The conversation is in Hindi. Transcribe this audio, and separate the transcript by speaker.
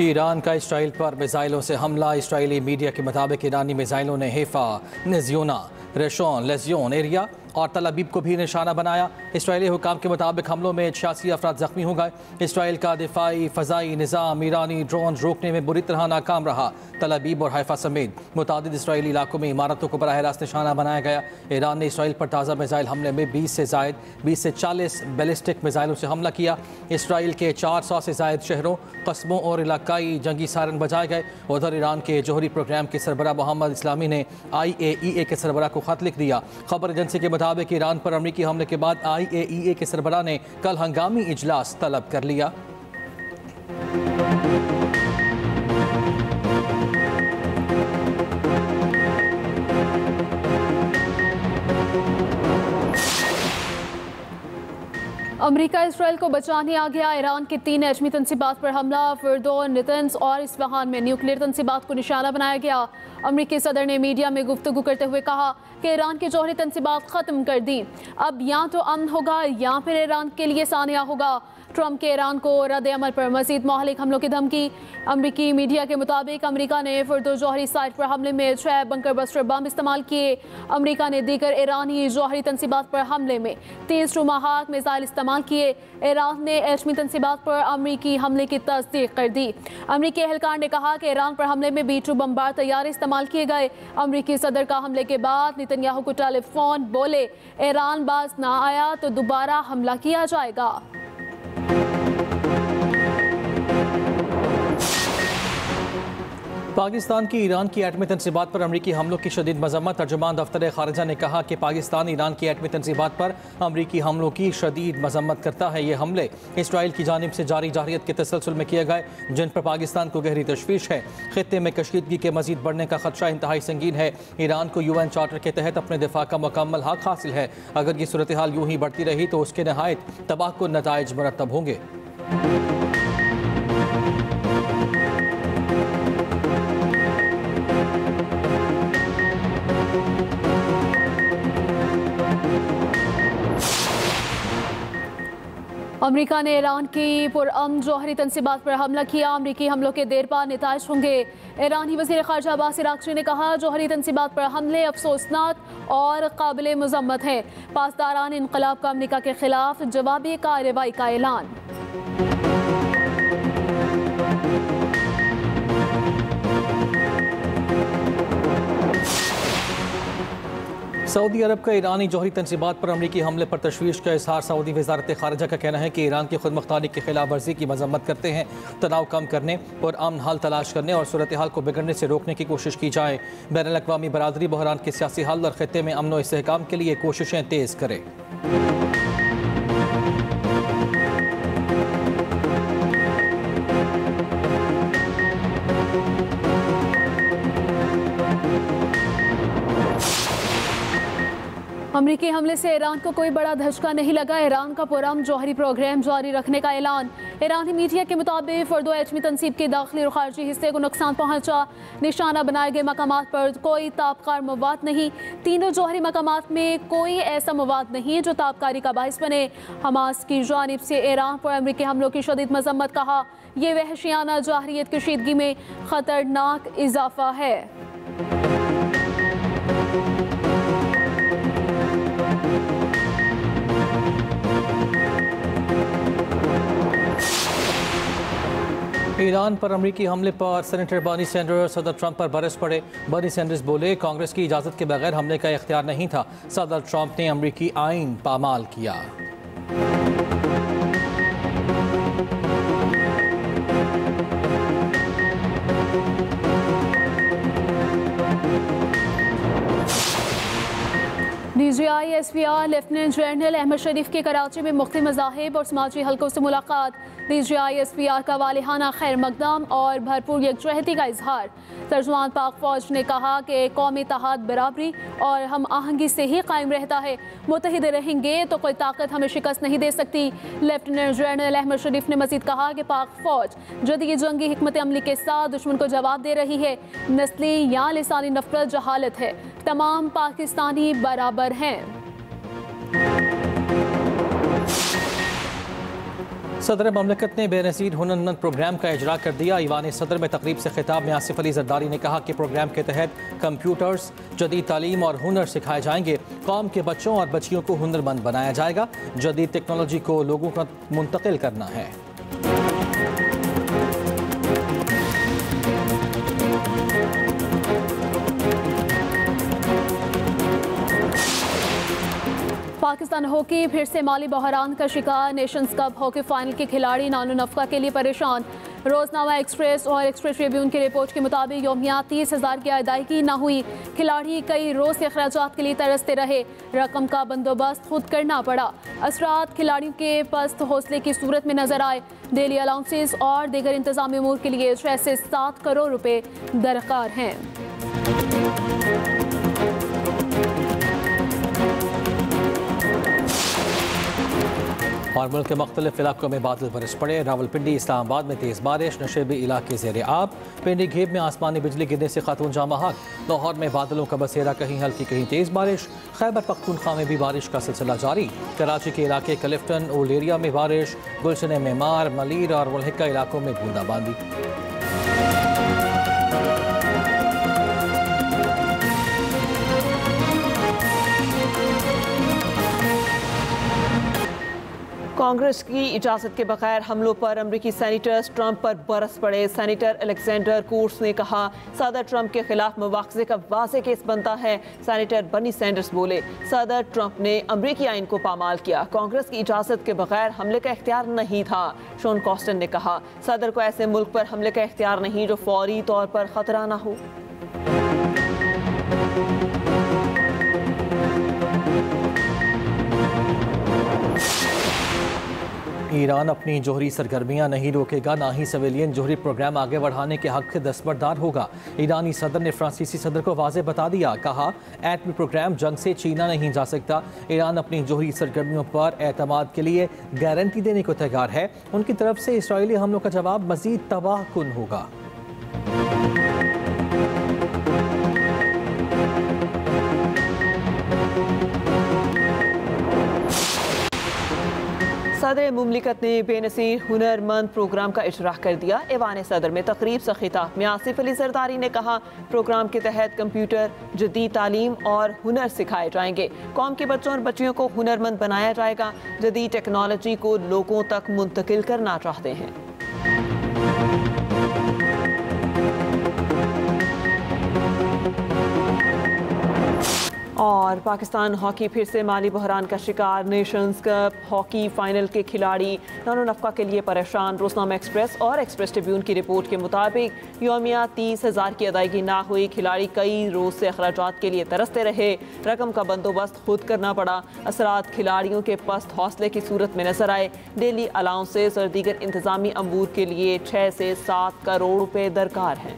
Speaker 1: ईरान का इसराइल पर मिसाइलों से हमला। इसराइली मीडिया के मुताबिक ईरानी मिसाइलों ने हेफा, नज़ियोना, रेशोन, लेजियोन एरिया और तल अबीब को भी निशाना बनाया। इसराइली हुकाम के मुताबिक हमलों में 86 अफराद जख्मी हो गए। इसराइल का दिफाई फ़ज़ाई निज़ाम ईरानी ड्रोन रोकने में बुरी तरह नाकाम रहा। तल अबीब और हैफा समेत मुतादिद इसराइली इलाकों में इमारतों को बराह रास्त निशाना बनाया गया। ईरान ने इसराइल पर ताज़ा मिसाइल हमले में 20 से 40 बैलिस्टिक मिसाइलों से हमला किया। इसराइल के 400 से ज़ायद शहरों, कस्बों और इलाकाई जंगी सायरन बजाए गए। उधर ईरान के जौहरी प्रोग्राम के सरबराह मोहम्मद इस्लामी ने IAEA के सरबराह को खत लिख दिया। खबर एजेंसी के मुताबिक ईरान पर अमरीकी हमले के बाद IAEA के सरबराह ने कल हंगामी इजलास तलब कर लिया।
Speaker 2: अमेरिका इसराइल को बचाने आ गया। ईरान के 3 एटमी तंसीबात पर हमला। फर्दो, नितंस और इस्फहान में न्यूक्लियर तंसीबात को निशाना बनाया गया। अमेरिकी सदर ने मीडिया में गुफ्तगू करते हुए कहा कि ईरान की जौहरी तंसीबात ख़त्म कर दी। अब या तो अमन होगा या फिर ईरान के लिए सानिया होगा। ट्रंप के ईरान को रद्द अमल पर मज़ीद महलिक हमलों की धमकी। अमरीकी मीडिया के मुताबिक अमेरिका ने फर्दो जौहरी साइट पर हमले में 6 बंकर बस्टर बम इस्तेमाल किए। अमेरिका ने दीगर ईरानी जौहरी तंसीबात पर हमले में 30 टोमाहाक मिसाइल इस्तेमाल किए। ईरान ने एटमी तंसीबात पर अमरीकी हमले की तस्दीक कर दी। अमरीकी एहलकार ने कहा कि ईरान पर हमले में B-2 बमबार तैयारे इस्तेमाल किए गए। अमरीकी सदर का हमले के बाद नेतन्याहू को टेलीफोन, बोले ईरान बाज ना आया तो दोबारा हमला किया जाएगा।
Speaker 1: पाकिस्तान की ईरान की एटमी तंसीबात पर अमरीकी हमलों की शदीद मजम्मत। तर्जुमान दफ्तर खारिजा ने कहा कि पाकिस्तान ईरान की एटमी तंसीबात पर अमरीकी हमलों की शदीद मजम्मत करता है। ये हमले इसराइल की जानिब से जारी जारहियत के तसलसल में किए गए, जिन पर पाकिस्तान को गहरी तशवीश है। खित्ते में कशीदगी के मजीद बढ़ने का खदशा इंतहाई संगीन है। ईरान को UN चार्टर के तहत अपने दिफा का मुकम्मल हक हासिल है। अगर ये सूरत हाल यूं ही बढ़ती रही तो उसके नहायत तबाहकुन नताइज मुरतब होंगे।
Speaker 2: अमेरिका ने ईरान की पुरअमन जौहरी तंसीबात पर हमला किया। अमरीकी हमलों के देर पा नताइज होंगे। ईरानी वज़ीर ख़ारिजा अब्बास अराग़ची ने कहा जौहरी तंसीबात पर हमले अफसोसनाक और काबिल मज़म्मत है। पासदारान इनक़लाब का अमेरिका के खिलाफ जवाबी कार्रवाई का ऐलान।
Speaker 1: सऊदी अरब का ईरानी जौहरी तंसीबात पर अमरीकी हमले पर तशवीश का इजहार। सऊदी वज़ारत ख़ारिजा का कहना है कि ईरान की खुद मुख्तारी की खिलाफ वर्जी की मजम्मत करते हैं। तनाव कम करने और अमन हल तलाश करने और सूरत हाल को बिगड़ने से रोकने की कोशिश की जाए। बैनुल अक़वामी बरादरी बहरान के सियासी हल और खित्ते में अमन व इस्तेहकाम के लिए कोशिशें तेज़ करे।
Speaker 2: अमरीकी हमले से ईरान को कोई बड़ा धचका नहीं लगा। ईरान का पुरअमन जौहरी प्रोग्राम जारी रखने का ऐलान। ईरानी मीडिया के मुताबिक फर्दो एटमी तंसीब के दाखिली और खारजी हिस्से को नुकसान पहुंचा। निशाना बनाए गए मकामात पर कोई तापकार मवाद नहीं। तीनों जौहरी मकामात में कोई ऐसा मवाद नहीं जो तापकारी का बाइस बने। हमास की जानिब से ईरान पर अमरीकी हमलों की शदीद मजम्मत। कहा यह वहशियाना जारहियत कशीदगी में खतरनाक इजाफा है।
Speaker 1: ईरान पर अमरीकी हमले पर सेनेटर बर्नी सैंडर्स सदर ट्रंप पर बरस पड़े। बर्नी सैंडर्स बोले कांग्रेस की इजाज़त के बगैर हमले का इख्तियार नहीं था। सदर ट्रंप ने अमरीकी आइन पामाल किया।
Speaker 2: DGI SPR lieutenant general Ahmed Sharif की कराची में मुख्तलिफ मज़ाहिब और समाजी हल्कों से मुलाकात। DGI SPR का वालिहाना खैर मकदम और भरपूर यकजहती का इजहार। तर्जुमान पाक फौज ने कहा कि कौमी इत्तेहाद, बराबरी और हम आहंगी से ही कायम रहता है। मुत्तहिद रहेंगे तो कोई ताकत हमें शिकस्त नहीं दे सकती। लेफ्टिनेंट जनरल अहमद शरीफ ने मजीद कहा कि पाक फौज जदीद जंगी हिकमत अमली के साथ दुश्मन को जवाब दे रही है। नस्ली या लिसानी नफरत जहालत है। तमाम पाकिस्तानी बराबर हैं।
Speaker 1: सदर ममलकत ने बेनज़ीर हुनरमंद प्रोग्राम का इजरा कर दिया। ईवान सदर में तकरीब से खिताब में आसिफ अली जरदारी ने कहा कि प्रोग्राम के तहत कंप्यूटर्स, जदीद तालीम और हुनर सिखाए जाएंगे। कौम के बच्चों और बच्चियों को हुनरमंद बनाया जाएगा। जदीद टेक्नोलॉजी को लोगों को मुंतकिल करना है।
Speaker 2: पाकिस्तान हॉकी फिर से माली बहरान का शिकार। नेशंस कप हॉकी फाइनल के खिलाड़ी नानो नफका के लिए परेशान। रोजनामा एक्सप्रेस और एक्सप्रेस ट्रिब्यून की रिपोर्ट के मुताबिक योमिया 30,000 की अदायगी न हुई। खिलाड़ी कई रोज के अखराजात के लिए तरसते रहे। रकम का बंदोबस्त खुद करना पड़ा। असरात खिलाड़ियों के पस्त हौसले की सूरत में नजर आए। डेली अलाउंसेस और दीगर इंतजामी अमूर के लिए 6 से 7 करोड़ रुपए दरकार हैं।
Speaker 1: और मुल्क के मुख्तलिफ इलाकों में बादल बरस पड़े। रावलपिंडी, इस्लामाबाद में तेज़ बारिश, नशेबी इलाके ज़ेर आब। पिंडी घेब में आसमानी बिजली गिरने से खातून जाँ हक। लाहौर में बादलों का बसेरा, कहीं हल्की कहीं तेज़ बारिश। खैबर पख्तूनख्वा में भी बारिश का सिलसिला जारी। कराची के इलाके क्लिफ्टन, ओल्ड एरिया में बारिश। गुलशन मेमार, मलीर और मुल्हिका इलाकों में बूंदाबांदी।
Speaker 3: कांग्रेस की इजाज़त के बगैर हमलों पर अमरीकी सेनेटर्स ट्रंप पर बरस पड़े। सेनेटर अलेक्जेंडर कोर्ट्स ने कहा, सदर ट्रंप के खिलाफ मुआवजे का वाज़ेह केस बनता है। सेनेटर बर्नी सैंडर्स बोले, सदर ट्रंप ने अमरीकी आइन को पामाल किया। कांग्रेस की इजाज़त के बगैर हमले का इख्तियार नहीं था। शॉन कॉस्टन ने कहा, सदर को ऐसे मुल्क पर हमले का इख्तियार नहीं जो फौरी तौर पर खतरा ना हो।
Speaker 1: ईरान अपनी जोहरी सरगर्मियां नहीं रोकेगा, ना ही सिविलियन जोहरी प्रोग्राम आगे बढ़ाने के हक दस्तबरदार होगा। ईरानी सदर ने फ्रांसीसी सदर को वाज़ेह बता दिया। कहा, एटमी प्रोग्राम जंग से छीना नहीं जा सकता। ईरान अपनी जोहरी सरगर्मियों पर एतमाद के लिए गारंटी देने को तैयार है। उनकी तरफ से इसराइली हमलों का जवाब मजीद तबाहकुन होगा।
Speaker 3: सदर मुमलिकत ने बेनज़ीर हुनरमंद प्रोग्राम का इजरा कर दिया। ऐवान सदर में तकरीब से खिताब में आसिफ अली जरदारी ने कहा, प्रोग्राम के तहत कंप्यूटर, जदीद तालीम और हुनर सिखाए जाएंगे। कौम के बच्चों और बच्चियों को हुनरमंद बनाया जाएगा। जदीद टेक्नोलॉजी को लोगों तक मुंतकिल करना चाहते हैं। और पाकिस्तान हॉकी फिर से माली बहरान का शिकार। नेशंस कप हॉकी फाइनल के खिलाड़ी नानो नफका के लिए परेशान। रोजनामा एक्सप्रेस और एक्सप्रेस ट्रिब्यून की रिपोर्ट के मुताबिक योमिया 30,000 की अदायगी ना हुई। खिलाड़ी कई रोज से अखराजात के लिए तरसते रहे। रकम का बंदोबस्त खुद करना पड़ा। असरात खिलाड़ियों के पस्त हौसले की सूरत में नजर आए। डेली अलाउंसेस और दीगर इंतजामी अमूर के लिए 6 से 7 करोड़ रुपए दरकार हैं।